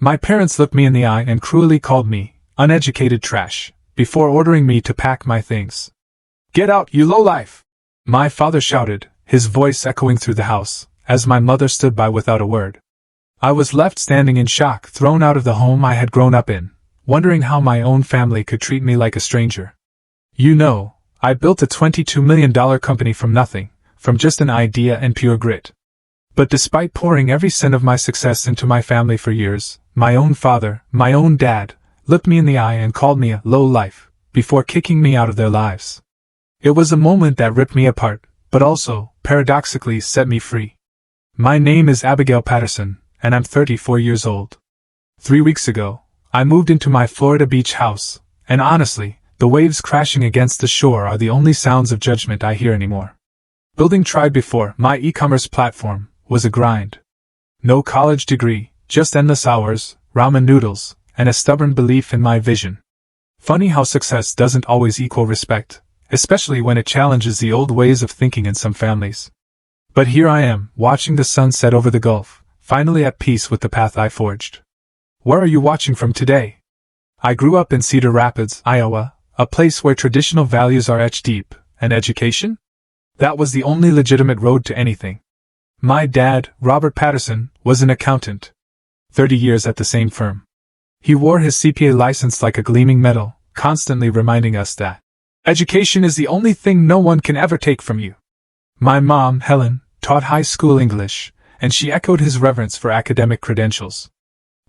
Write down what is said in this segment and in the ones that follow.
My parents looked me in the eye and cruelly called me uneducated trash, before ordering me to pack my things. "Get out, you lowlife!" my father shouted, his voice echoing through the house, as my mother stood by without a word. I was left standing in shock, thrown out of the home I had grown up in, wondering how my own family could treat me like a stranger. You know, I built a $22 million company from nothing, from just an idea and pure grit. But despite pouring every cent of my success into my family for years, my own father, my own dad, looked me in the eye and called me a lowlife, before kicking me out of their lives. It was a moment that ripped me apart, but also, paradoxically, set me free. My name is Abigail Patterson, and I'm 34 years old. 3 weeks ago, I moved into my Florida beach house, and honestly, the waves crashing against the shore are the only sounds of judgment I hear anymore. Building tried before, my e-commerce platform, was a grind. No college degree, just endless hours, ramen noodles, and a stubborn belief in my vision. Funny how success doesn't always equal respect, especially when it challenges the old ways of thinking in some families. But here I am, watching the sun set over the Gulf, finally at peace with the path I forged. Where are you watching from today? I grew up in Cedar Rapids, Iowa, a place where traditional values are etched deep, and education? That was the only legitimate road to anything. My dad, Robert Patterson, was an accountant. 30 years at the same firm. He wore his CPA license like a gleaming medal, constantly reminding us that education is the only thing no one can ever take from you. My mom, Helen, taught high school English, and she echoed his reverence for academic credentials.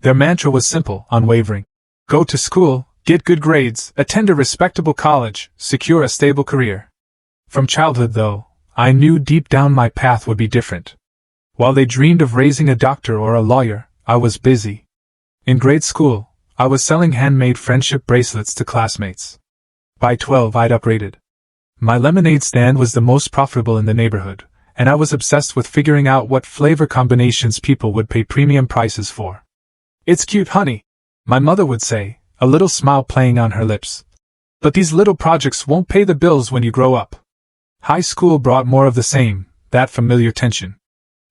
Their mantra was simple, unwavering. Go to school, get good grades, attend a respectable college, secure a stable career. From childhood, though, I knew deep down my path would be different. While they dreamed of raising a doctor or a lawyer, I was busy. In grade school, I was selling handmade friendship bracelets to classmates. By 12, I'd upgraded. My lemonade stand was the most profitable in the neighborhood, and I was obsessed with figuring out what flavor combinations people would pay premium prices for. "It's cute, honey," my mother would say, a little smile playing on her lips. "But these little projects won't pay the bills when you grow up." High school brought more of the same, that familiar tension.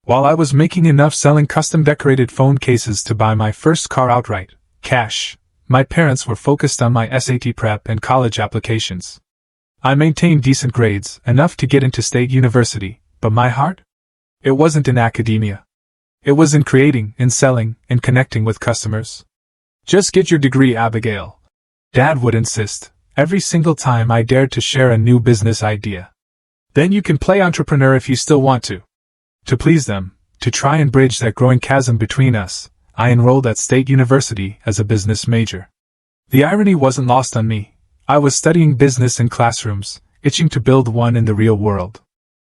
While I was making enough selling custom-decorated phone cases to buy my first car outright, cash, my parents were focused on my SAT prep and college applications. I maintained decent grades, enough to get into state university, but my heart? It wasn't in academia. It was in creating, in selling, in connecting with customers. "Just get your degree, Abigail," Dad would insist, every single time I dared to share a new business idea. "Then you can play entrepreneur if you still want to." To please them, to try and bridge that growing chasm between us, I enrolled at State University as a business major. The irony wasn't lost on me. I was studying business in classrooms, itching to build one in the real world.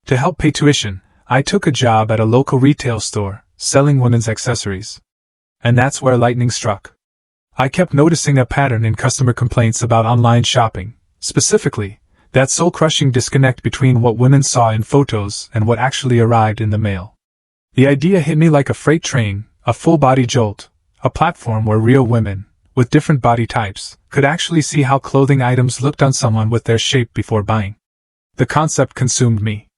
To help pay tuition, I took a job at a local retail store, selling women's accessories. And that's where lightning struck. I kept noticing a pattern in customer complaints about online shopping, specifically, that soul-crushing disconnect between what women saw in photos and what actually arrived in the mail. The idea hit me like a freight train, a full-body jolt, a platform where real women, with different body types, could actually see how clothing items looked on someone with their shape before buying. The concept consumed me.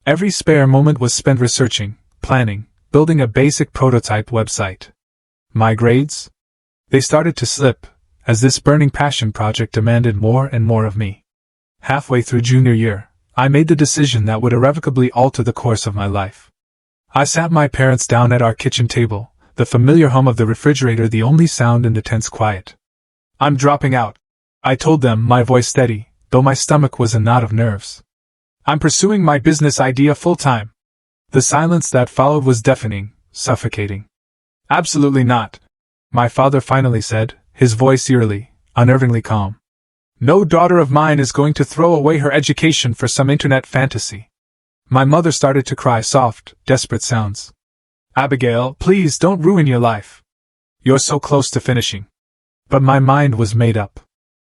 Every spare moment was spent researching, planning, building a basic prototype website. My grades? They started to slip, as this burning passion project demanded more and more of me. Halfway through junior year, I made the decision that would irrevocably alter the course of my life. I sat my parents down at our kitchen table, the familiar hum of the refrigerator the only sound in the tense quiet. "I'm dropping out," I told them, my voice steady, though my stomach was a knot of nerves. "I'm pursuing my business idea full-time." The silence that followed was deafening, suffocating. "Absolutely not," my father finally said, his voice eerily, unnervingly calm. "No daughter of mine is going to throw away her education for some internet fantasy." My mother started to cry soft, desperate sounds. "Abigail, please don't ruin your life. You're so close to finishing." But my mind was made up.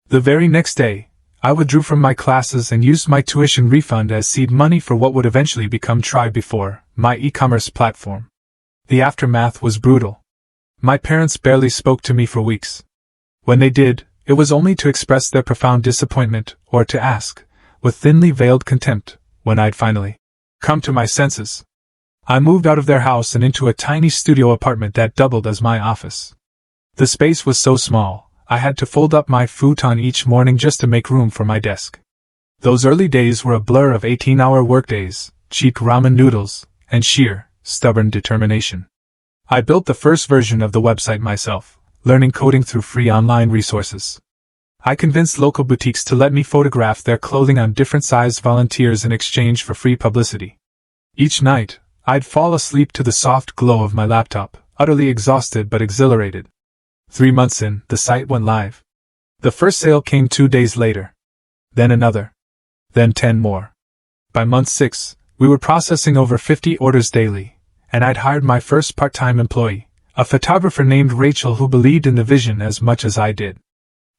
The very next day, I withdrew from my classes and used my tuition refund as seed money for what would eventually become Try Before, my e-commerce platform. The aftermath was brutal. My parents barely spoke to me for weeks. When they did, it was only to express their profound disappointment, or to ask, with thinly veiled contempt, when I'd finally come to my senses. I moved out of their house and into a tiny studio apartment that doubled as my office. The space was so small, I had to fold up my futon each morning just to make room for my desk. Those early days were a blur of 18-hour workdays, cheap ramen noodles, and sheer, stubborn determination. I built the first version of the website myself, learning coding through free online resources. I convinced local boutiques to let me photograph their clothing on different-sized volunteers in exchange for free publicity. Each night, I'd fall asleep to the soft glow of my laptop, utterly exhausted but exhilarated. 3 months in, the site went live. The first sale came 2 days later. Then another. Then 10 more. By month 6, we were processing over 50 orders daily, and I'd hired my first part-time employee, a photographer named Rachel who believed in the vision as much as I did.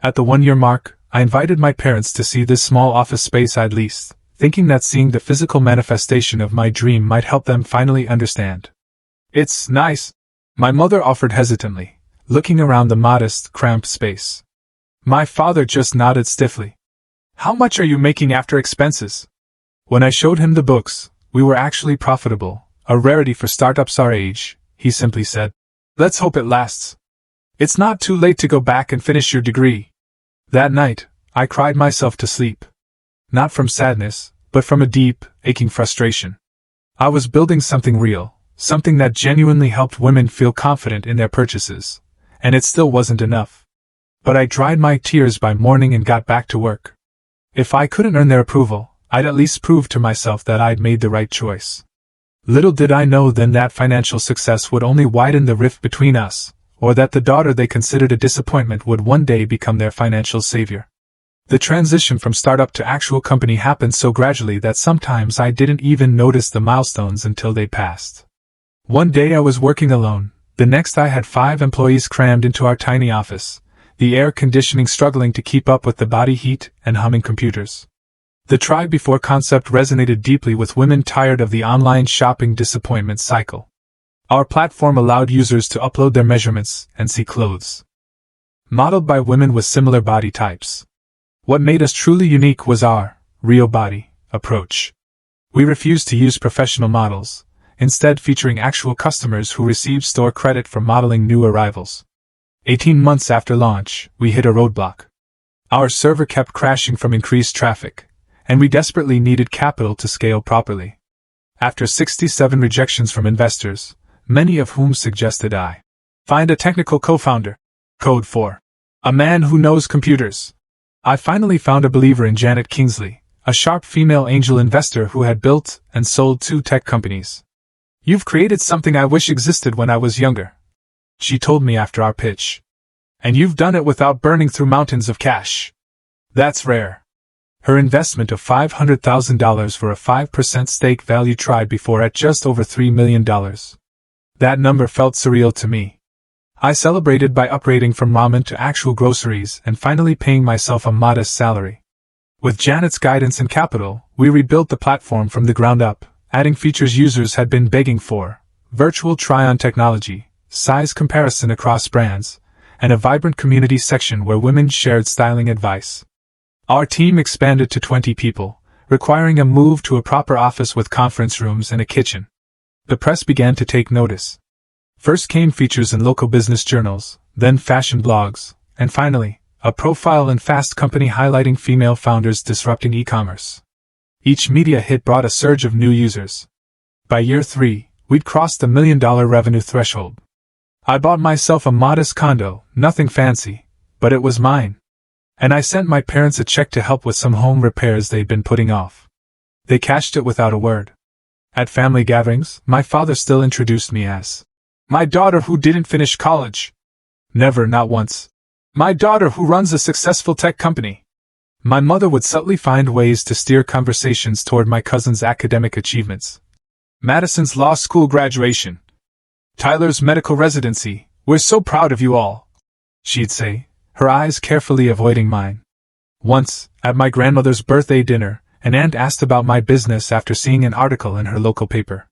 At the 1-year mark, I invited my parents to see this small office space I'd leased, thinking that seeing the physical manifestation of my dream might help them finally understand. "It's nice," my mother offered hesitantly, looking around the modest, cramped space. My father just nodded stiffly. "How much are you making after expenses?" When I showed him the books, we were actually profitable, a rarity for startups our age. He simply said, "Let's hope it lasts. It's not too late to go back and finish your degree." That night, I cried myself to sleep. Not from sadness, but from a deep, aching frustration. I was building something real, something that genuinely helped women feel confident in their purchases, and it still wasn't enough. But I dried my tears by morning and got back to work. If I couldn't earn their approval, I'd at least prove to myself that I'd made the right choice. Little did I know then that financial success would only widen the rift between us, or that the daughter they considered a disappointment would one day become their financial savior. The transition from startup to actual company happened so gradually that sometimes I didn't even notice the milestones until they passed. One day I was working alone, the next I had 5 employees crammed into our tiny office, the air conditioning struggling to keep up with the body heat and humming computers. The try before concept resonated deeply with women tired of the online shopping disappointment cycle. Our platform allowed users to upload their measurements and see clothes modeled by women with similar body types. What made us truly unique was our real body approach. We refused to use professional models, instead featuring actual customers who received store credit for modeling new arrivals. 18 months after launch, we hit a roadblock. Our server kept crashing from increased traffic, and we desperately needed capital to scale properly. After 67 rejections from investors, many of whom suggested I find a technical co-founder, code for a man who knows computers, I finally found a believer in Janet Kingsley, a sharp female angel investor who had built and sold 2 tech companies. "You've created something I wish existed when I was younger," she told me after our pitch. "And you've done it without burning through mountains of cash. That's rare." Her investment of $500,000 for a 5% stake value tried before at just over $3 million. That number felt surreal to me. I celebrated by upgrading from ramen to actual groceries and finally paying myself a modest salary. With Janet's guidance and capital, we rebuilt the platform from the ground up, adding features users had been begging for: virtual try-on technology, size comparison across brands, and a vibrant community section where women shared styling advice. Our team expanded to 20 people, requiring a move to a proper office with conference rooms and a kitchen. The press began to take notice. First came features in local business journals, then fashion blogs, and finally, a profile in Fast Company highlighting female founders disrupting e-commerce. Each media hit brought a surge of new users. By year 3, we'd crossed the $1 million revenue threshold. I bought myself a modest condo, nothing fancy, but it was mine. And I sent my parents a check to help with some home repairs they'd been putting off. They cashed it without a word. At family gatherings, my father still introduced me as my daughter who didn't finish college. Never, not once. My daughter who runs a successful tech company. My mother would subtly find ways to steer conversations toward my cousin's academic achievements. Madison's law school graduation. Tyler's medical residency. "We're so proud of you all," she'd say, her eyes carefully avoiding mine. Once, at my grandmother's birthday dinner, an aunt asked about my business after seeing an article in her local paper.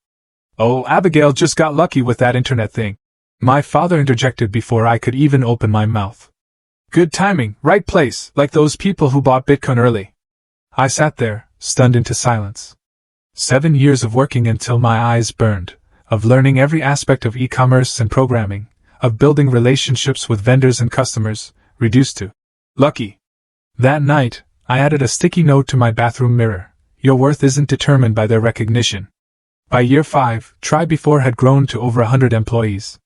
"Oh, Abigail just got lucky with that internet thing," my father interjected before I could even open my mouth. "Good timing, right place, like those people who bought Bitcoin early." I sat there, stunned into silence. 7 years of working until my eyes burned, of learning every aspect of e-commerce and programming, of building relationships with vendors and customers, reduced to lucky. That night, I added a sticky note to my bathroom mirror: your worth isn't determined by their recognition. By year 5, Try Before had grown to over 100 employees.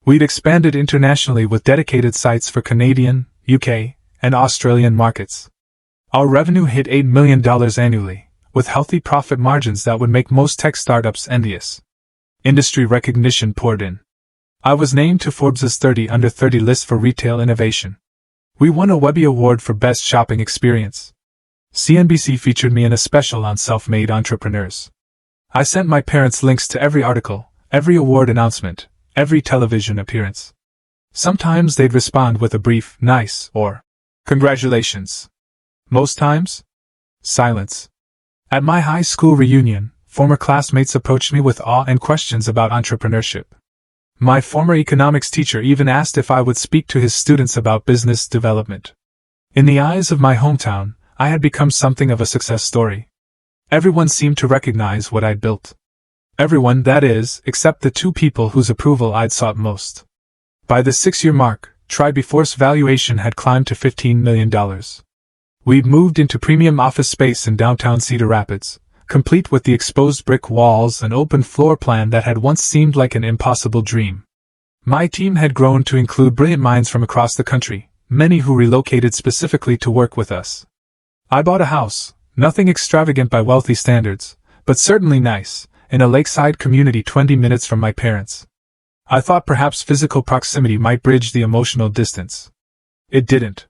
We'd expanded internationally with dedicated sites for Canadian, UK, and Australian markets. Our revenue hit $8 million annually, with healthy profit margins that would make most tech startups envious. Industry recognition poured in. I was named to Forbes' 30 Under 30 list for retail innovation. We won a Webby Award for Best Shopping Experience. CNBC featured me in a special on self-made entrepreneurs. I sent my parents links to every article, every award announcement, every television appearance. Sometimes they'd respond with a brief, nice, or congratulations. Most times, silence. At my high school reunion, former classmates approached me with awe and questions about entrepreneurship. My former economics teacher even asked if I would speak to his students about business development. In the eyes of my hometown, I had become something of a success story. Everyone seemed to recognize what I'd built. Everyone, that is, except the 2 people whose approval I'd sought most. By the 6-year mark, Try Before's valuation had climbed to $15 million. We'd moved into premium office space in downtown Cedar Rapids, complete with the exposed brick walls and open floor plan that had once seemed like an impossible dream. My team had grown to include brilliant minds from across the country, many who relocated specifically to work with us. I bought a house, nothing extravagant by wealthy standards, but certainly nice, in a lakeside community 20 minutes from my parents. I thought perhaps physical proximity might bridge the emotional distance. It didn't.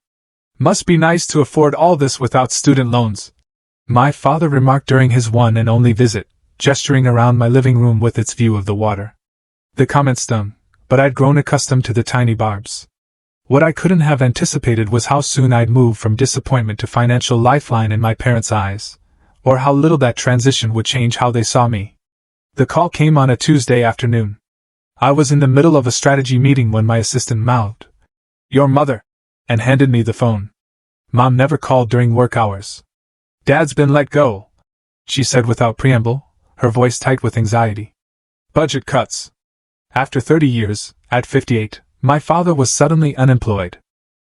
Must be nice to afford all this without student loans, my father remarked during his one and only visit, gesturing around my living room with its view of the water. The comment stung, but I'd grown accustomed to the tiny barbs. What I couldn't have anticipated was how soon I'd move from disappointment to financial lifeline in my parents' eyes, or how little that transition would change how they saw me. The call came on a Tuesday afternoon. I was in the middle of a strategy meeting when my assistant mouthed, "Your mother," and handed me the phone. Mom never called during work hours. "Dad's been let go," she said without preamble, her voice tight with anxiety. "Budget cuts." After 30 years, at 58, my father was suddenly unemployed.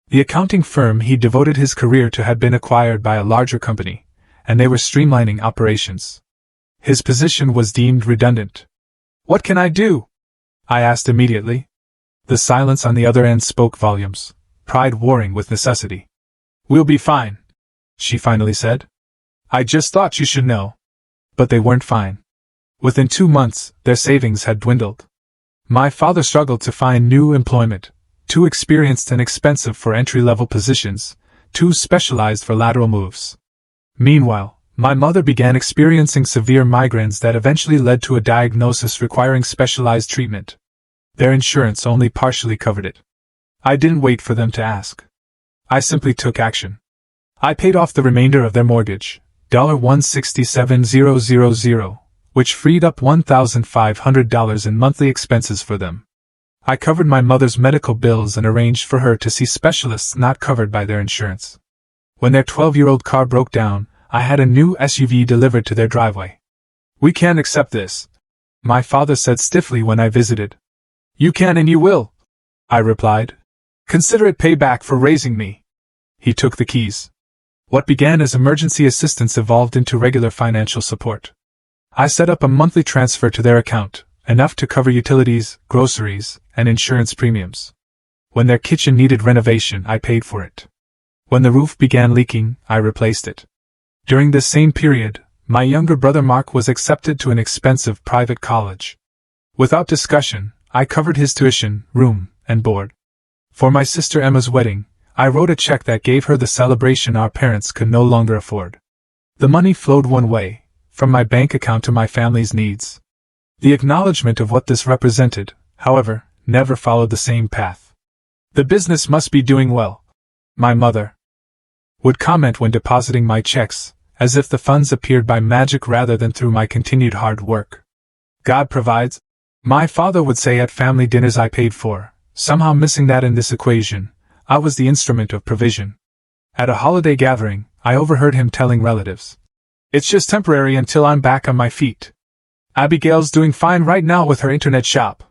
The accounting firm he devoted his career to had been acquired by a larger company, and they were streamlining operations. His position was deemed redundant. "What can I do?" I asked immediately. The silence on the other end spoke volumes, pride warring with necessity. "We'll be fine," she finally said. "I just thought you should know." But they weren't fine. Within 2 months, their savings had dwindled. My father struggled to find new employment, too experienced and expensive for entry-level positions, too specialized for lateral moves. Meanwhile, my mother began experiencing severe migraines that eventually led to a diagnosis requiring specialized treatment. Their insurance only partially covered it. I didn't wait for them to ask. I simply took action. I paid off the remainder of their mortgage, $167,000, which freed up $1,500 in monthly expenses for them. I covered my mother's medical bills and arranged for her to see specialists not covered by their insurance. When their 12-year-old car broke down, I had a new SUV delivered to their driveway. "We can't accept this," my father said stiffly when I visited. "You can and you will," I replied. "Consider it payback for raising me." He took the keys. What began as emergency assistance evolved into regular financial support. I set up a monthly transfer to their account, enough to cover utilities, groceries, and insurance premiums. When their kitchen needed renovation, I paid for it. When the roof began leaking, I replaced it. During this same period, my younger brother Mark was accepted to an expensive private college. Without discussion, I covered his tuition, room, and board. For my sister Emma's wedding, I wrote a check that gave her the celebration our parents could no longer afford. The money flowed one way, from my bank account to my family's needs. The acknowledgement of what this represented, however, never followed the same path. "The business must be doing well," my mother would comment when depositing my checks, as if the funds appeared by magic rather than through my continued hard work. "God provides," my father would say at family dinners I paid for, somehow missing that in this equation, I was the instrument of provision. At a holiday gathering, I overheard him telling relatives, "It's just temporary until I'm back on my feet. Abigail's doing fine right now with her internet shop."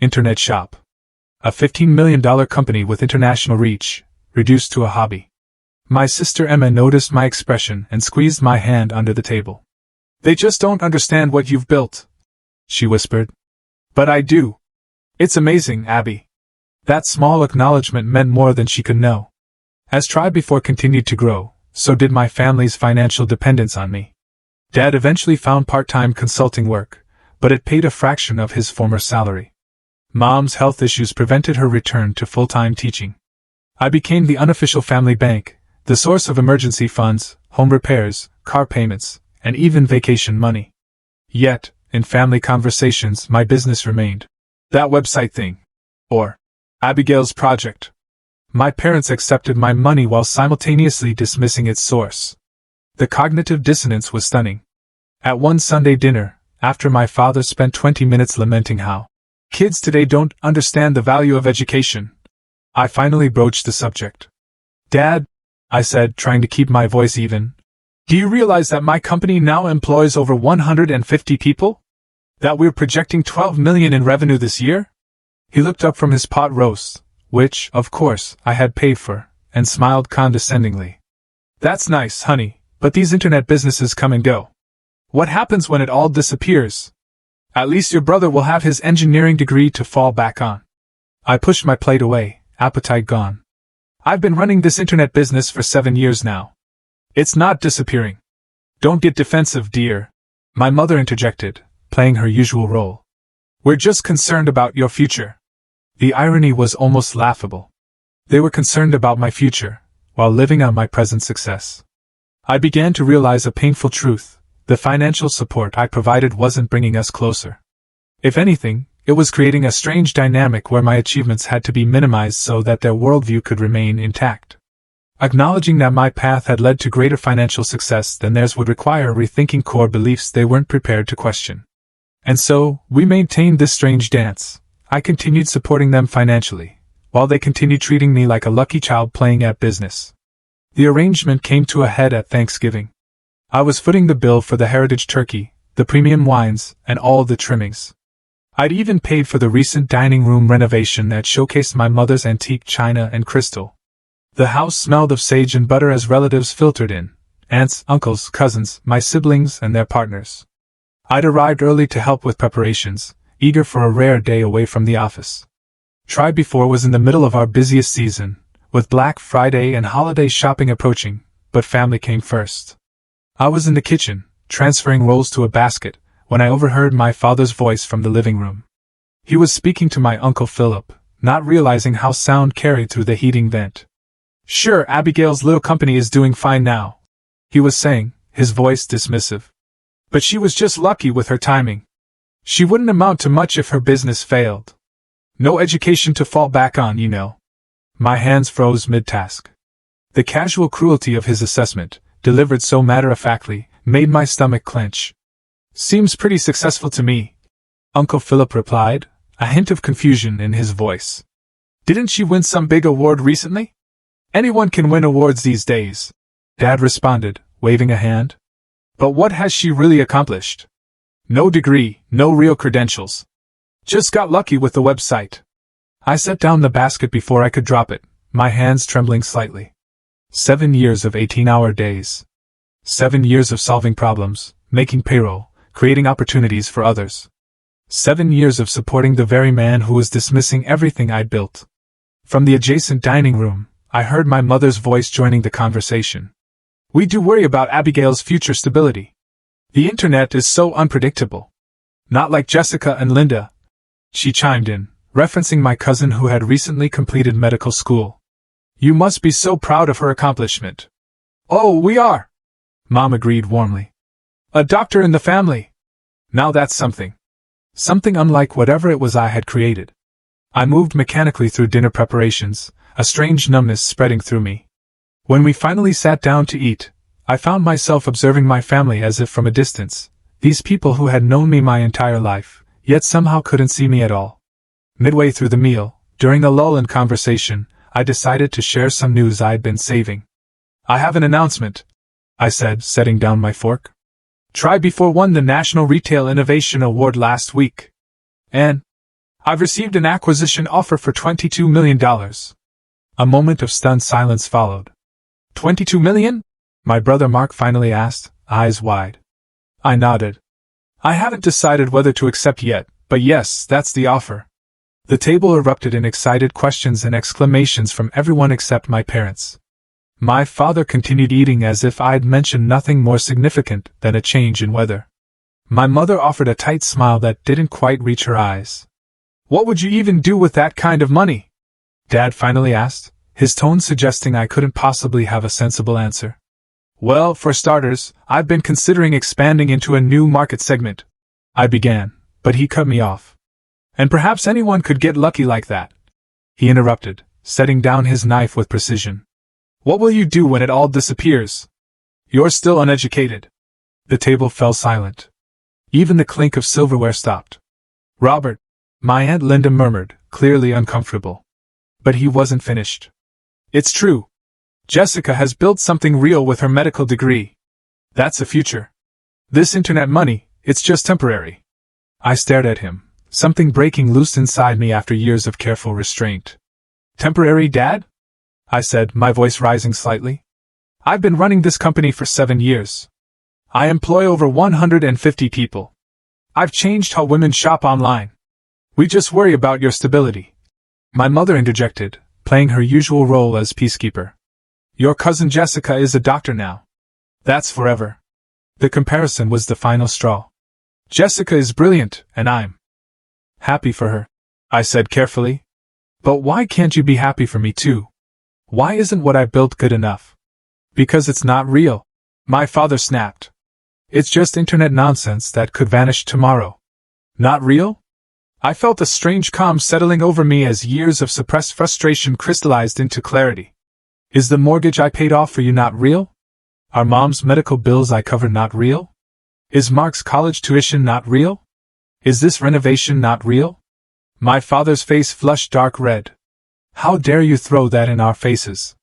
Internet shop. A $15 million company with international reach, reduced to a hobby. My sister Emma noticed my expression and squeezed my hand under the table. They just don't understand what you've built, she whispered. But I do. It's amazing, Abby. That small acknowledgement meant more than she could know. As Try Before continued to grow, so did my family's financial dependence on me. Dad eventually found part-time consulting work, but it paid a fraction of his former salary. Mom's health issues prevented her return to full-time teaching. I became the unofficial family bank, the source of emergency funds, home repairs, car payments, and even vacation money. Yet, in family conversations, my business remained. That website thing. Or Abigail's project. My parents accepted my money while simultaneously dismissing its source. The cognitive dissonance was stunning. At one Sunday dinner, after my father spent 20 minutes lamenting how kids today don't understand the value of education, I finally broached the subject. Dad, I said, trying to keep my voice even, do you realize that my company now employs over 150 people? That we're projecting $12 million in revenue this year? He looked up from his pot roast, which, of course, I had paid for, and smiled condescendingly. That's nice, honey, but these internet businesses come and go. What happens when it all disappears? At least your brother will have his engineering degree to fall back on. I pushed my plate away, appetite gone. I've been running this internet business for 7 years now. It's not disappearing. Don't get defensive, dear, my mother interjected, playing her usual role. We're just concerned about your future. The irony was almost laughable. They were concerned about my future, while living on my present success. I began to realize a painful truth. The financial support I provided wasn't bringing us closer. If anything, it was creating a strange dynamic where my achievements had to be minimized so that their worldview could remain intact. Acknowledging that my path had led to greater financial success than theirs would require rethinking core beliefs they weren't prepared to question. And so, we maintained this strange dance. I continued supporting them financially, while they continued treating me like a lucky child playing at business. The arrangement came to a head at Thanksgiving. I was footing the bill for the heritage turkey, the premium wines, and all the trimmings. I'd even paid for the recent dining room renovation that showcased my mother's antique china and crystal. The house smelled of sage and butter as relatives filtered in, aunts, uncles, cousins, my siblings, and their partners. I'd arrived early to help with preparations, eager for a rare day away from the office. Try Before was in the middle of our busiest season, with Black Friday and holiday shopping approaching, but family came first. I was in the kitchen, transferring rolls to a basket, when I overheard my father's voice from the living room. He was speaking to my Uncle Philip, not realizing how sound carried through the heating vent. Sure, Abigail's little company is doing fine now, he was saying, his voice dismissive. But she was just lucky with her timing. She wouldn't amount to much if her business failed. No education to fall back on, you know. My hands froze mid-task. The casual cruelty of his assessment, delivered so matter-of-factly, made my stomach clench. Seems pretty successful to me, Uncle Philip replied, a hint of confusion in his voice. Didn't she win some big award recently? Anyone can win awards these days, Dad responded, waving a hand. But what has she really accomplished? No degree, no real credentials. Just got lucky with the website. I set down the basket before I could drop it, my hands trembling slightly. 7 years of 18-hour days. 7 years of solving problems, making payroll, creating opportunities for others. 7 years of supporting the very man who was dismissing everything I'd built. From the adjacent dining room, I heard my mother's voice joining the conversation. We do worry about Abigail's future stability. The internet is so unpredictable. Not like Jessica and Linda, she chimed in, referencing my cousin who had recently completed medical school. You must be so proud of her accomplishment. Oh, we are, Mom agreed warmly. A doctor in the family. Now that's something. Something unlike whatever it was I had created. I moved mechanically through dinner preparations, a strange numbness spreading through me. When we finally sat down to eat, I found myself observing my family as if from a distance, these people who had known me my entire life, yet somehow couldn't see me at all. Midway through the meal, during a lull in conversation, I decided to share some news I'd been saving. I have an announcement, I said, setting down my fork. Try Before won the National Retail Innovation Award last week. And I've received an acquisition offer for $22 million. A moment of stunned silence followed. 22 million? My brother Mark finally asked, eyes wide. I nodded. I haven't decided whether to accept yet, but yes, that's the offer. The table erupted in excited questions and exclamations from everyone except my parents. My father continued eating as if I'd mentioned nothing more significant than a change in weather. My mother offered a tight smile that didn't quite reach her eyes. What would you even do with that kind of money? Dad finally asked, his tone suggesting I couldn't possibly have a sensible answer. Well, for starters, I've been considering expanding into a new market segment. I began, but he cut me off. And perhaps anyone could get lucky like that. He interrupted, setting down his knife with precision. What will you do when it all disappears? You're still uneducated. The table fell silent. Even the clink of silverware stopped. Robert, my Aunt Linda murmured, clearly uncomfortable. But he wasn't finished. It's true. Jessica has built something real with her medical degree. That's the future. This internet money, it's just temporary. I stared at him, something breaking loose inside me after years of careful restraint. Temporary, Dad? I said, my voice rising slightly. I've been running this company for 7 years. I employ over 150 people. I've changed how women shop online. We just worry about your stability. My mother interjected, playing her usual role as peacekeeper. Your cousin Jessica is a doctor now. That's forever. The comparison was the final straw. Jessica is brilliant, and I'm happy for her, I said carefully. But why can't you be happy for me too? Why isn't what I built good enough? Because it's not real, my father snapped. It's just internet nonsense that could vanish tomorrow. Not real? I felt a strange calm settling over me as years of suppressed frustration crystallized into clarity. Is the mortgage I paid off for you not real? Are Mom's medical bills I covered not real? Is Mark's college tuition not real? Is this renovation not real? My father's face flushed dark red. How dare you throw that in our faces?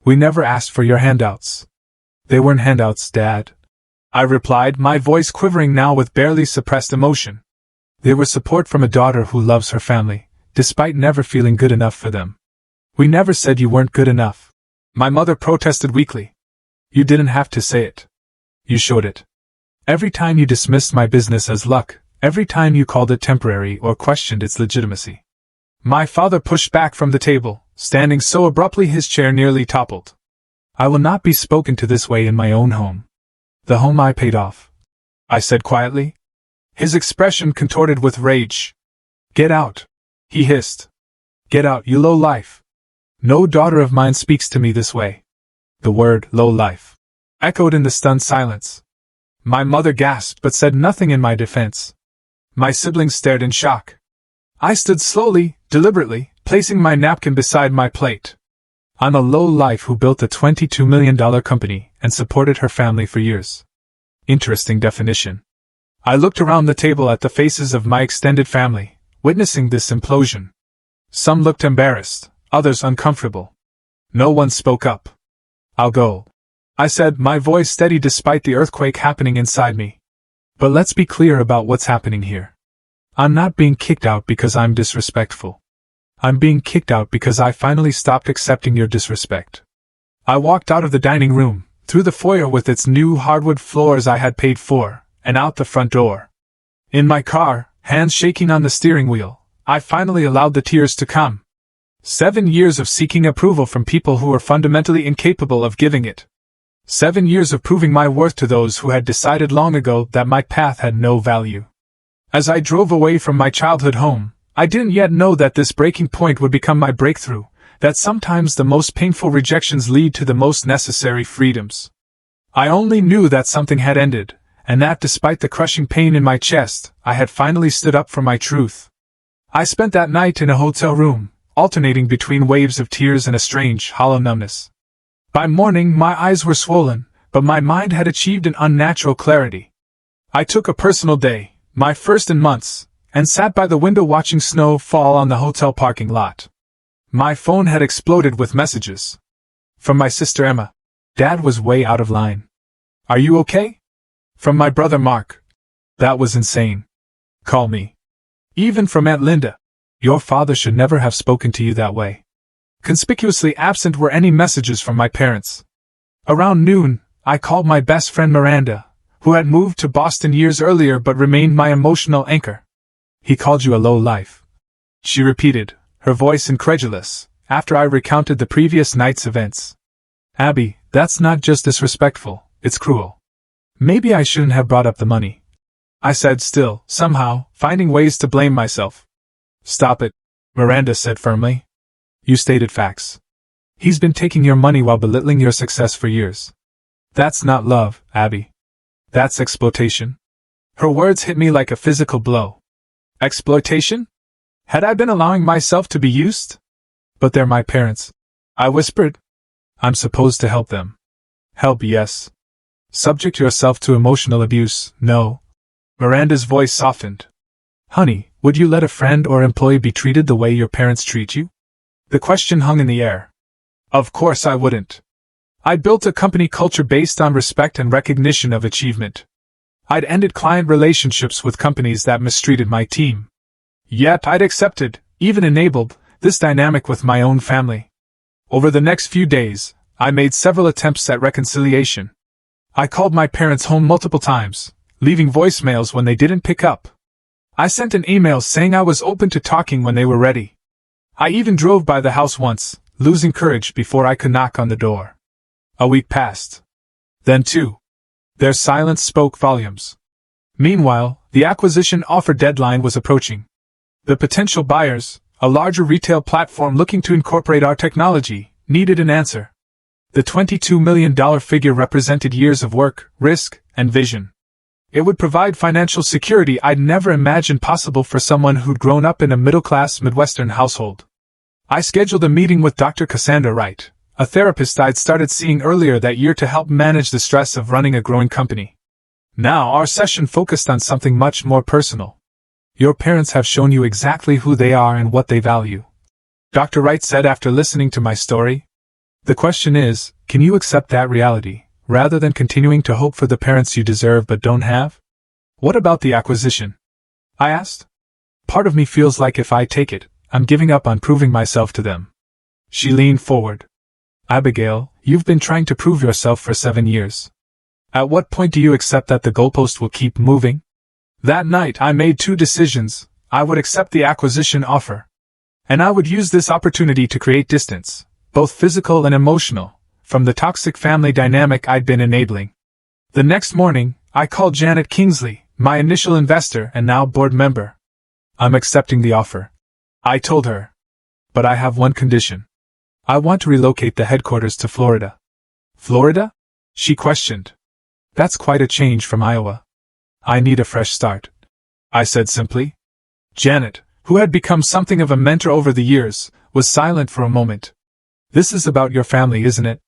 We never asked for your handouts. They weren't handouts, Dad. I replied, my voice quivering now with barely suppressed emotion. They were support from a daughter who loves her family, despite never feeling good enough for them. We never said you weren't good enough. My mother protested weakly. You didn't have to say it. You showed it. Every time you dismissed my business as luck, every time you called it temporary or questioned its legitimacy. My father pushed back from the table, standing so abruptly his chair nearly toppled. I will not be spoken to this way in my own home. The home I paid off, I said quietly. His expression contorted with rage. Get out, he hissed. Get out, you low life. No daughter of mine speaks to me this way. The word low life echoed in the stunned silence. My mother gasped but said nothing in my defense. My siblings stared in shock. I stood slowly, deliberately, placing my napkin beside my plate. I'm a low life who built a $22 million company and supported her family for years. Interesting definition. I looked around the table at the faces of my extended family, witnessing this implosion. Some looked embarrassed, others uncomfortable. No one spoke up. I'll go, I said, my voice steady despite the earthquake happening inside me. But let's be clear about what's happening here. I'm not being kicked out because I'm disrespectful. I'm being kicked out because I finally stopped accepting your disrespect. I walked out of the dining room, through the foyer with its new hardwood floors I had paid for, and out the front door. In my car, hands shaking on the steering wheel, I finally allowed the tears to come. 7 years of seeking approval from people who were fundamentally incapable of giving it. 7 years of proving my worth to those who had decided long ago that my path had no value. As I drove away from my childhood home, I didn't yet know that this breaking point would become my breakthrough, that sometimes the most painful rejections lead to the most necessary freedoms. I only knew that something had ended, and that despite the crushing pain in my chest, I had finally stood up for my truth. I spent that night in a hotel room, alternating between waves of tears and a strange, hollow numbness. By morning my eyes were swollen, but my mind had achieved an unnatural clarity. I took a personal day, my first in months, and sat by the window watching snow fall on the hotel parking lot. My phone had exploded with messages. From my sister Emma. Dad was way out of line. Are you okay? From my brother Mark. That was insane. Call me. Even from Aunt Linda. Your father should never have spoken to you that way. Conspicuously absent were any messages from my parents. Around noon, I called my best friend Miranda, who had moved to Boston years earlier but remained my emotional anchor. He called you a low life, she repeated, her voice incredulous, after I recounted the previous night's events. Abby, that's not just disrespectful, it's cruel. Maybe I shouldn't have brought up the money, I said, still, somehow, finding ways to blame myself. Stop it, Miranda said firmly. You stated facts. He's been taking your money while belittling your success for years. That's not love, Abby. That's exploitation. Her words hit me like a physical blow. Exploitation? Had I been allowing myself to be used? But they're my parents, I whispered. I'm supposed to help them. Help, yes. Subject yourself to emotional abuse, no. Miranda's voice softened. Honey, would you let a friend or employee be treated the way your parents treat you? The question hung in the air. Of course I wouldn't. I'd built a company culture based on respect and recognition of achievement. I'd ended client relationships with companies that mistreated my team. Yet I'd accepted, even enabled, this dynamic with my own family. Over the next few days, I made several attempts at reconciliation. I called my parents home multiple times, leaving voicemails when they didn't pick up. I sent an email saying I was open to talking when they were ready. I even drove by the house once, losing courage before I could knock on the door. A week passed. Then two. Their silence spoke volumes. Meanwhile, the acquisition offer deadline was approaching. The potential buyers, a larger retail platform looking to incorporate our technology, needed an answer. The $22 million figure represented years of work, risk, and vision. It would provide financial security I'd never imagined possible for someone who'd grown up in a middle-class Midwestern household. I scheduled a meeting with Dr. Cassandra Wright, a therapist I'd started seeing earlier that year to help manage the stress of running a growing company. Now our session focused on something much more personal. Your parents have shown you exactly who they are and what they value, Dr. Wright said after listening to my story. The question is, can you accept that reality, rather than continuing to hope for the parents you deserve but don't have? What about the acquisition? I asked. Part of me feels like if I take it, I'm giving up on proving myself to them. She leaned forward. Abigail, you've been trying to prove yourself for 7 years. At what point do you accept that the goalpost will keep moving? That night I made 2 decisions. I would accept the acquisition offer. And I would use this opportunity to create distance, both physical and emotional, from the toxic family dynamic I'd been enabling. The next morning, I called Janet Kingsley, my initial investor and now board member. I'm accepting the offer, I told her. But I have one condition. I want to relocate the headquarters to Florida. Florida? She questioned. That's quite a change from Iowa. I need a fresh start, I said simply. Janet, who had become something of a mentor over the years, was silent for a moment. This is about your family, isn't it?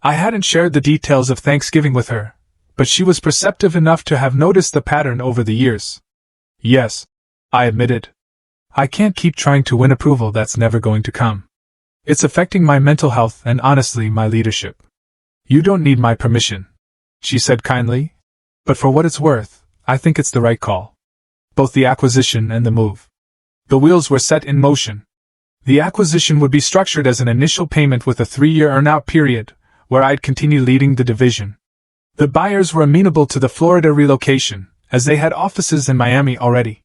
I hadn't shared the details of Thanksgiving with her, but she was perceptive enough to have noticed the pattern over the years. Yes, I admitted. I can't keep trying to win approval that's never going to come. It's affecting my mental health and honestly my leadership. You don't need my permission, she said kindly, but for what it's worth, I think it's the right call. Both the acquisition and the move. The wheels were set in motion. The acquisition would be structured as an initial payment with a 3-year earn-out period, where I'd continue leading the division. The buyers were amenable to the Florida relocation, as they had offices in Miami already.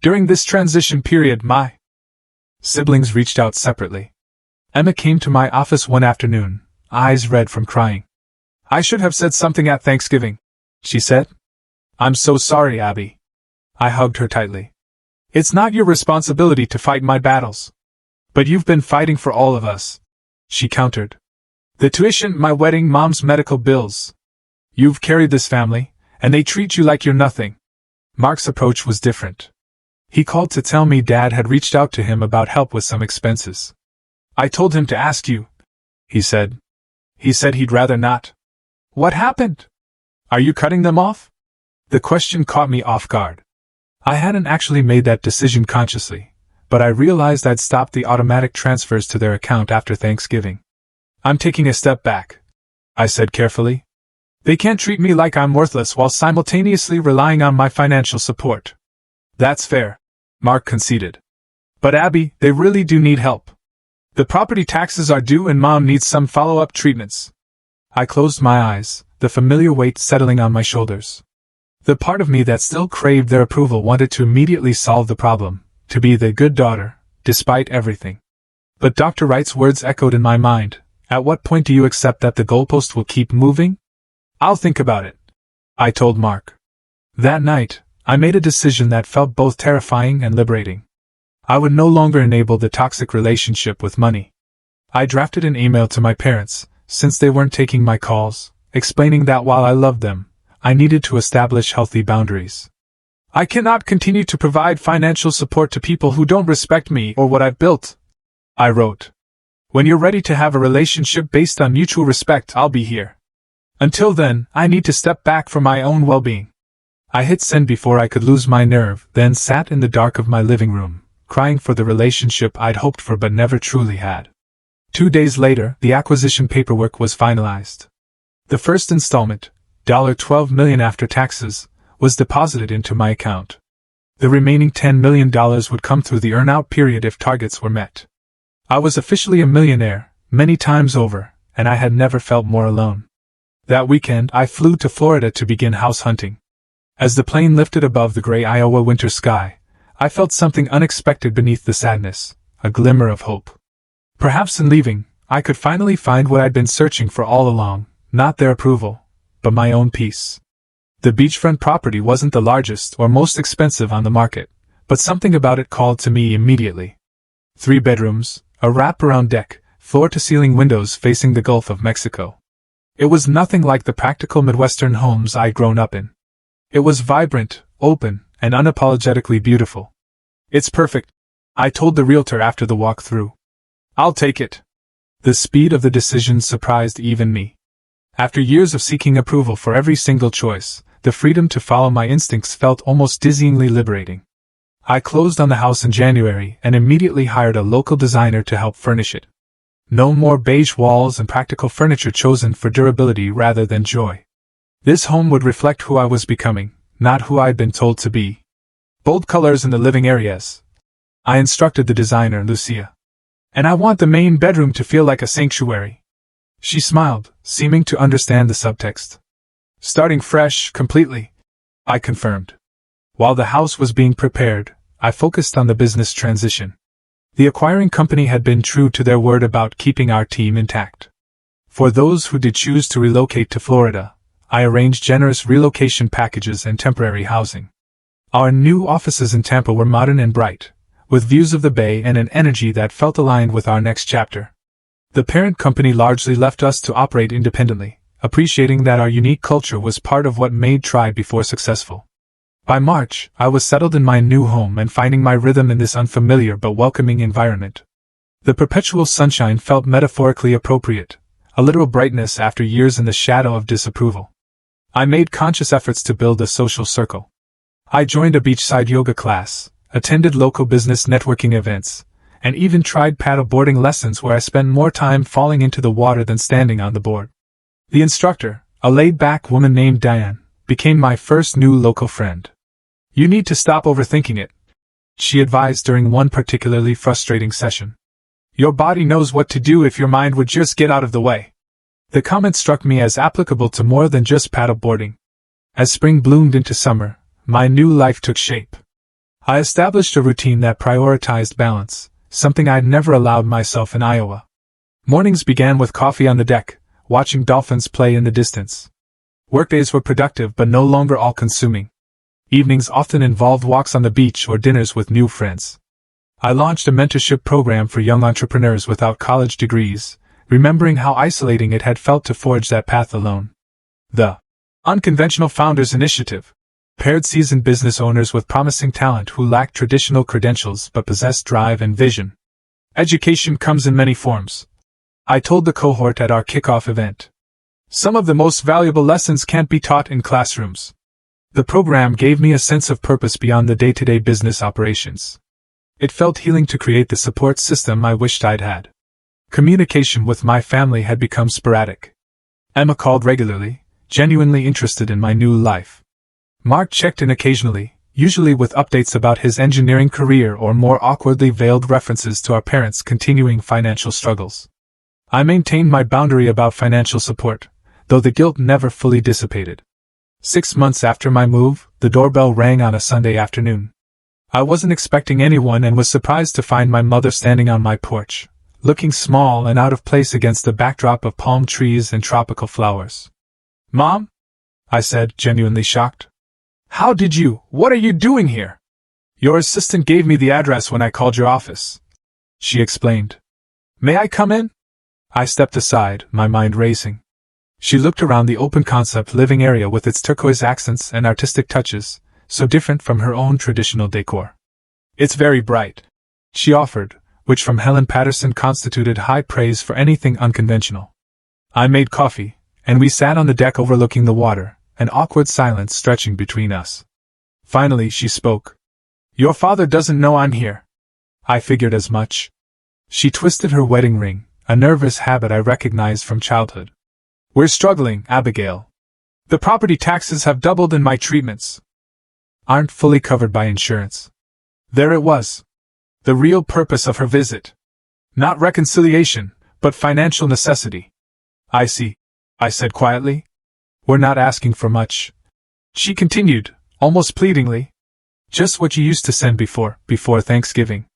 During this transition period, my siblings reached out separately. Emma came to my office one afternoon, eyes red from crying. I should have said something at Thanksgiving, she said. I'm so sorry, Abby. I hugged her tightly. It's not your responsibility to fight my battles. But you've been fighting for all of us, she countered. The tuition, my wedding, Mom's medical bills. You've carried this family, and they treat you like you're nothing. Mark's approach was different. He called to tell me Dad had reached out to him about help with some expenses. I told him to ask you, he said. He said he'd rather not. What happened? Are you cutting them off? The question caught me off guard. I hadn't actually made that decision consciously, but I realized I'd stopped the automatic transfers to their account after Thanksgiving. I'm taking a step back, I said carefully. They can't treat me like I'm worthless while simultaneously relying on my financial support. That's fair, Mark conceded. But Abby, they really do need help. The property taxes are due and Mom needs some follow-up treatments. I closed my eyes, the familiar weight settling on my shoulders. The part of me that still craved their approval wanted to immediately solve the problem, to be the good daughter, despite everything. But Dr. Wright's words echoed in my mind. At what point do you accept that the goalpost will keep moving? I'll think about it, I told Mark. That night, I made a decision that felt both terrifying and liberating. I would no longer enable the toxic relationship with money. I drafted an email to my parents, since they weren't taking my calls, explaining that while I loved them, I needed to establish healthy boundaries. I cannot continue to provide financial support to people who don't respect me or what I've built, I wrote. When you're ready to have a relationship based on mutual respect, I'll be here. Until then, I need to step back for my own well-being. I hit send before I could lose my nerve, then sat in the dark of my living room, crying for the relationship I'd hoped for but never truly had. 2 days later, the acquisition paperwork was finalized. The first installment, $12 million after taxes, was deposited into my account. The remaining $10 million would come through the earn-out period if targets were met. I was officially a millionaire, many times over, and I had never felt more alone. That weekend, I flew to Florida to begin house hunting. As the plane lifted above the gray Iowa winter sky, I felt something unexpected beneath the sadness, a glimmer of hope. Perhaps in leaving, I could finally find what I'd been searching for all along, not their approval, but my own peace. The beachfront property wasn't the largest or most expensive on the market, but something about it called to me immediately. 3 bedrooms, a wraparound deck, floor-to-ceiling windows facing the Gulf of Mexico. It was nothing like the practical Midwestern homes I'd grown up in. It was vibrant, open, and unapologetically beautiful. It's perfect, I told the realtor after the walk-through. I'll take it. The speed of the decision surprised even me. After years of seeking approval for every single choice, the freedom to follow my instincts felt almost dizzyingly liberating. I closed on the house in January and immediately hired a local designer to help furnish it. No more beige walls and practical furniture chosen for durability rather than joy. This home would reflect who I was becoming, not who I'd been told to be. Bold colors in the living areas, I instructed the designer, Lucia. And I want the main bedroom to feel like a sanctuary. She smiled, seeming to understand the subtext. Starting fresh, completely, I confirmed. While the house was being prepared, I focused on the business transition. The acquiring company had been true to their word about keeping our team intact. For those who did choose to relocate to Florida, I arranged generous relocation packages and temporary housing. Our new offices in Tampa were modern and bright, with views of the bay and an energy that felt aligned with our next chapter. The parent company largely left us to operate independently, appreciating that our unique culture was part of what made Try Before successful. By March, I was settled in my new home and finding my rhythm in this unfamiliar but welcoming environment. The perpetual sunshine felt metaphorically appropriate, a literal brightness after years in the shadow of disapproval. I made conscious efforts to build a social circle. I joined a beachside yoga class, attended local business networking events, and even tried paddle-boarding lessons where I spent more time falling into the water than standing on the board. The instructor, a laid-back woman named Diane, became my first new local friend. You need to stop overthinking it, she advised during one particularly frustrating session. Your body knows what to do if your mind would just get out of the way. The comment struck me as applicable to more than just paddleboarding. As spring bloomed into summer, my new life took shape. I established a routine that prioritized balance, something I'd never allowed myself in Iowa. Mornings began with coffee on the deck, watching dolphins play in the distance. Workdays were productive but no longer all-consuming. Evenings often involved walks on the beach or dinners with new friends. I launched a mentorship program for young entrepreneurs without college degrees, remembering how isolating it had felt to forge that path alone. The Unconventional Founders Initiative paired seasoned business owners with promising talent who lacked traditional credentials but possessed drive and vision. Education comes in many forms, I told the cohort at our kickoff event. Some of the most valuable lessons can't be taught in classrooms. The program gave me a sense of purpose beyond the day-to-day business operations. It felt healing to create the support system I wished I'd had. Communication with my family had become sporadic. Emma called regularly, genuinely interested in my new life. Mark checked in occasionally, usually with updates about his engineering career or more awkwardly veiled references to our parents' continuing financial struggles. I maintained my boundary about financial support, though the guilt never fully dissipated. 6 months after my move, the doorbell rang on a Sunday afternoon. I wasn't expecting anyone and was surprised to find my mother standing on my porch, looking small and out of place against the backdrop of palm trees and tropical flowers. "Mom?" I said, genuinely shocked. What are you doing here?" "Your assistant gave me the address when I called your office," she explained. "May I come in?" I stepped aside, my mind racing. She looked around the open concept living area with its turquoise accents and artistic touches, so different from her own traditional decor. "It's very bright," she offered, which from Helen Patterson constituted high praise for anything unconventional. I made coffee, and we sat on the deck overlooking the water, an awkward silence stretching between us. Finally she spoke. "Your father doesn't know I'm here." I figured as much. She twisted her wedding ring, a nervous habit I recognized from childhood. "We're struggling, Abigail. The property taxes have doubled and my treatments aren't fully covered by insurance." There it was. The real purpose of her visit. Not reconciliation, but financial necessity. "I see," I said quietly. "We're not asking for much," she continued, almost pleadingly. "Just what you used to send before Thanksgiving."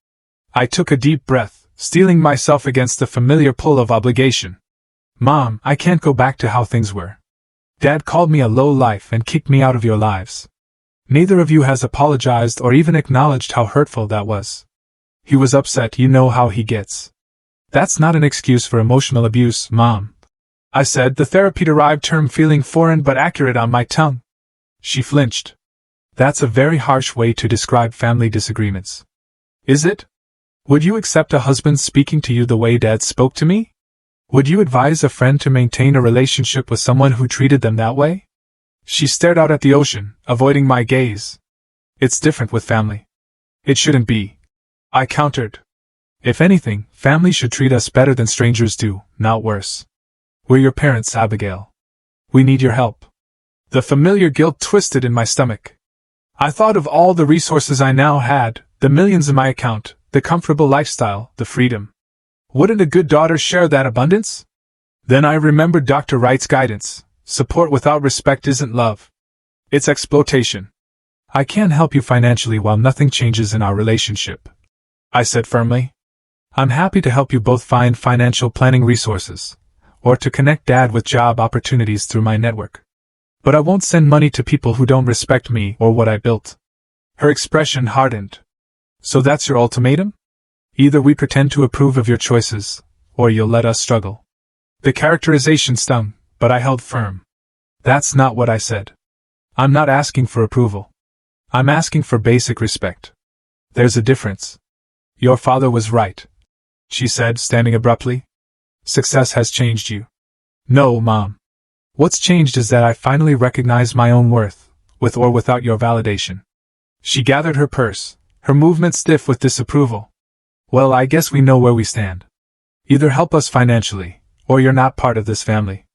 I took a deep breath, steeling myself against the familiar pull of obligation. "Mom, I can't go back to how things were. Dad called me a lowlife and kicked me out of your lives. Neither of you has apologized or even acknowledged how hurtful that was. He was upset, you know how he gets." "That's not an excuse for emotional abuse, Mom," I said, the therapy-derived term feeling foreign but accurate on my tongue. She flinched. "That's a very harsh way to describe family disagreements." "Is it? Would you accept a husband speaking to you the way Dad spoke to me? Would you advise a friend to maintain a relationship with someone who treated them that way?" She stared out at the ocean, avoiding my gaze. "It's different with family." "It shouldn't be," I countered. "If anything, family should treat us better than strangers do, not worse. We're your parents, Abigail. We need your help." The familiar guilt twisted in my stomach. I thought of all the resources I now had, the millions in my account, the comfortable lifestyle, the freedom. Wouldn't a good daughter share that abundance? Then I remembered Dr. Wright's guidance: support without respect isn't love. It's exploitation. "I can't help you financially while nothing changes in our relationship," I said firmly. "I'm happy to help you both find financial planning resources, or to connect Dad with job opportunities through my network. But I won't send money to people who don't respect me or what I built." Her expression hardened. "So that's your ultimatum? Either we pretend to approve of your choices, or you'll let us struggle." The characterization stung, but I held firm. "That's not what I said. I'm not asking for approval. I'm asking for basic respect. There's a difference." "Your father was right," she said, standing abruptly. "Success has changed you." "No, Mom. What's changed is that I finally recognize my own worth, with or without your validation." She gathered her purse, her movement stiff with disapproval. "Well, I guess we know where we stand. Either help us financially, or you're not part of this family."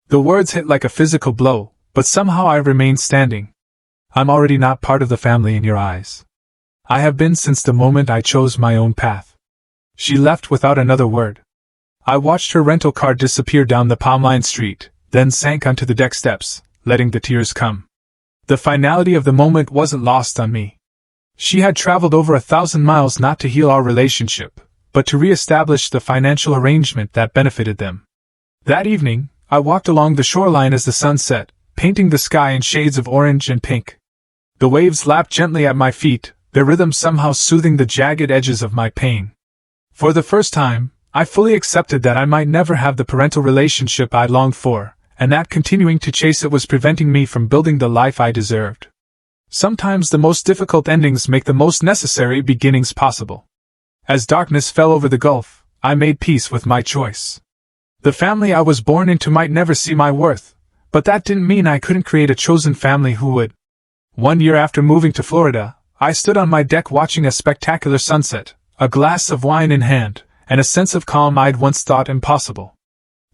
The words hit like a physical blow, but somehow I remained standing. "I'm already not part of the family in your eyes. I have been since the moment I chose my own path." She left without another word. I watched her rental car disappear down the palm-lined street, then sank onto the deck steps, letting the tears come. The finality of the moment wasn't lost on me. She had traveled over 1,000 miles not to heal our relationship, but to re-establish the financial arrangement that benefited them. That evening, I walked along the shoreline as the sun set, painting the sky in shades of orange and pink. The waves lapped gently at my feet, their rhythm somehow soothing the jagged edges of my pain. For the first time, I fully accepted that I might never have the parental relationship I longed for, and that continuing to chase it was preventing me from building the life I deserved. Sometimes the most difficult endings make the most necessary beginnings possible. As darkness fell over the gulf, I made peace with my choice. The family I was born into might never see my worth, but that didn't mean I couldn't create a chosen family who would. 1 year after moving to Florida, I stood on my deck watching a spectacular sunset, a glass of wine in hand, and a sense of calm I'd once thought impossible.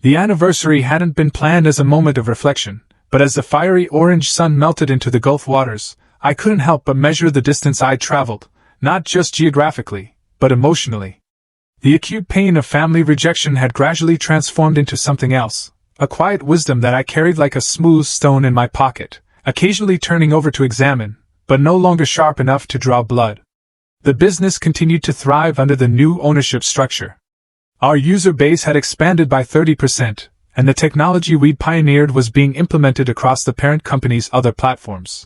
The anniversary hadn't been planned as a moment of reflection, but as the fiery orange sun melted into the Gulf waters, I couldn't help but measure the distance I'd traveled, not just geographically, but emotionally. The acute pain of family rejection had gradually transformed into something else, a quiet wisdom that I carried like a smooth stone in my pocket, occasionally turning over to examine, but no longer sharp enough to draw blood. The business continued to thrive under the new ownership structure. Our user base had expanded by 30%, and the technology we'd pioneered was being implemented across the parent company's other platforms.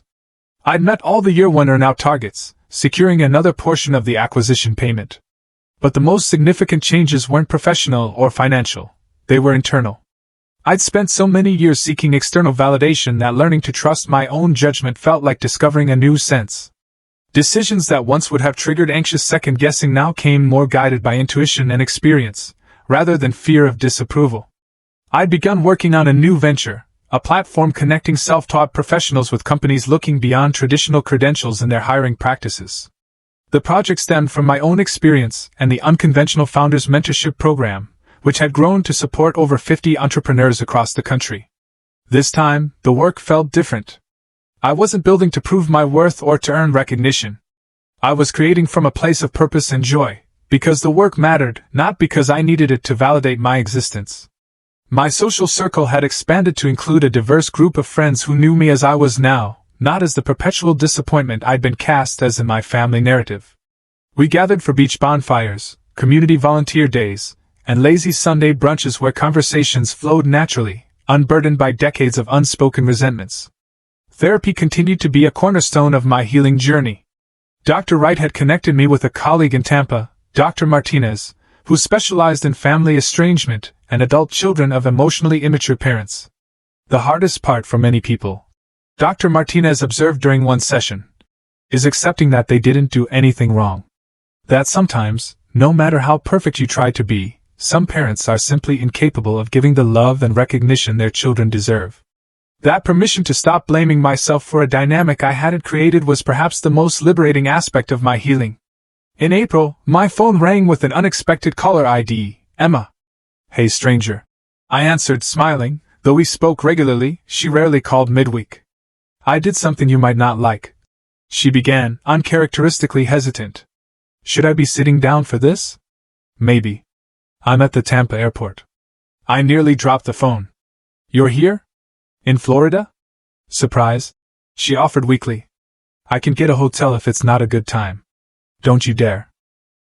I'd met all the year one earn-out targets, securing another portion of the acquisition payment. But the most significant changes weren't professional or financial, they were internal. I'd spent so many years seeking external validation that learning to trust my own judgment felt like discovering a new sense. Decisions that once would have triggered anxious second-guessing now came more guided by intuition and experience, rather than fear of disapproval. I'd begun working on a new venture, a platform connecting self-taught professionals with companies looking beyond traditional credentials in their hiring practices. The project stemmed from my own experience and the Unconventional Founders Mentorship Program, which had grown to support over 50 entrepreneurs across the country. This time, the work felt different. I wasn't building to prove my worth or to earn recognition. I was creating from a place of purpose and joy, because the work mattered, not because I needed it to validate my existence. My social circle had expanded to include a diverse group of friends who knew me as I was now, not as the perpetual disappointment I'd been cast as in my family narrative. We gathered for beach bonfires, community volunteer days, and lazy Sunday brunches where conversations flowed naturally, unburdened by decades of unspoken resentments. Therapy continued to be a cornerstone of my healing journey. Dr. Wright had connected me with a colleague in Tampa, Dr. Martinez, who specialized in family estrangement and adult children of emotionally immature parents. The hardest part for many people, Dr. Martinez observed during one session, is accepting that they didn't do anything wrong. That sometimes, no matter how perfect you try to be, some parents are simply incapable of giving the love and recognition their children deserve. That permission to stop blaming myself for a dynamic I hadn't created was perhaps the most liberating aspect of my healing. In April, my phone rang with an unexpected caller ID, Emma. "Hey stranger." I answered, smiling. Though we spoke regularly, she rarely called midweek. "I did something you might not like," she began, uncharacteristically hesitant. "Should I be sitting down for this?" "Maybe. I'm at the Tampa airport." I nearly dropped the phone. "You're here? In Florida?" "Surprise," she offered weakly. "I can get a hotel if it's not a good time." "Don't you dare.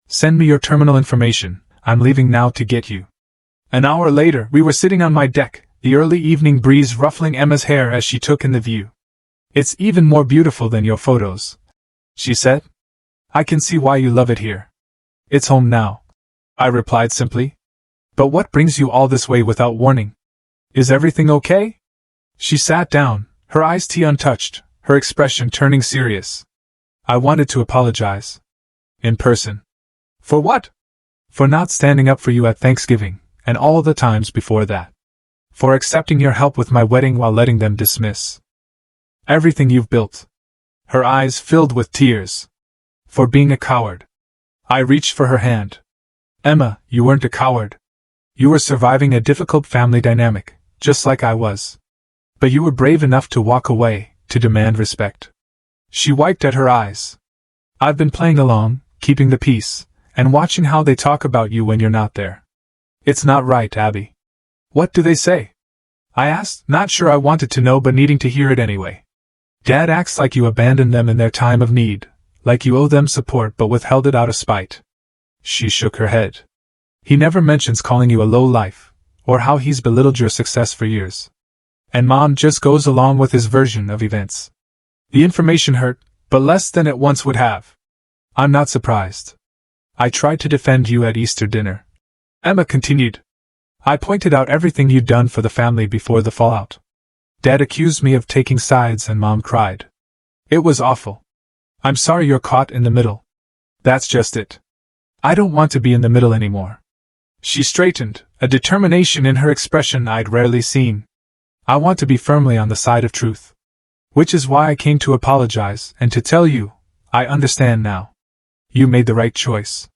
Send me your terminal information, I'm leaving now to get you." An hour later, we were sitting on my deck, the early evening breeze ruffling Emma's hair as she took in the view. "It's even more beautiful than your photos," she said. "I can see why you love it here." "It's home now," I replied simply. "But what brings you all this way without warning? Is everything okay?" She sat down, her eyes tea untouched, her expression turning serious. "I wanted to apologize. In person." "For what?" "For not standing up for you at Thanksgiving, and all the times before that. For accepting your help with my wedding while letting them dismiss everything you've built." Her eyes filled with tears. "For being a coward." I reached for her hand. "Emma, you weren't a coward. You were surviving a difficult family dynamic, just like I was. But you were brave enough to walk away, to demand respect." She wiped at her eyes. "I've been playing along, keeping the peace, and watching how they talk about you when you're not there. It's not right, Abby." "What do they say?" I asked, not sure I wanted to know but needing to hear it anyway. "Dad acts like you abandoned them in their time of need, like you owe them support but withheld it out of spite." She shook her head. "He never mentions calling you a lowlife, or how he's belittled your success for years. And Mom just goes along with his version of events." The information hurt, but less than it once would have. "I'm not surprised. I tried to defend you at Easter dinner," Emma continued. "I pointed out everything you'd done for the family before the fallout. Dad accused me of taking sides and Mom cried. It was awful. I'm sorry you're caught in the middle. That's just it. I don't want to be in the middle anymore." She straightened, a determination in her expression I'd rarely seen. "I want to be firmly on the side of truth. Which is why I came to apologize and to tell you, I understand now. You made the right choice."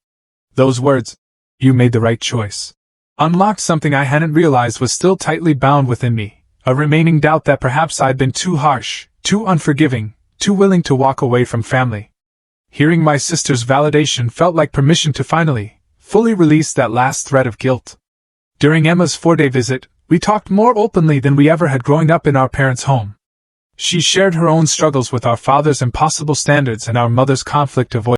Those words, "you made the right choice," unlocked something I hadn't realized was still tightly bound within me, a remaining doubt that perhaps I'd been too harsh, too unforgiving, too willing to walk away from family. Hearing my sister's validation felt like permission to finally, fully release that last thread of guilt. During Emma's 4-day visit, we talked more openly than we ever had growing up in our parents' home. She shared her own struggles with our father's impossible standards and our mother's conflict avoidance.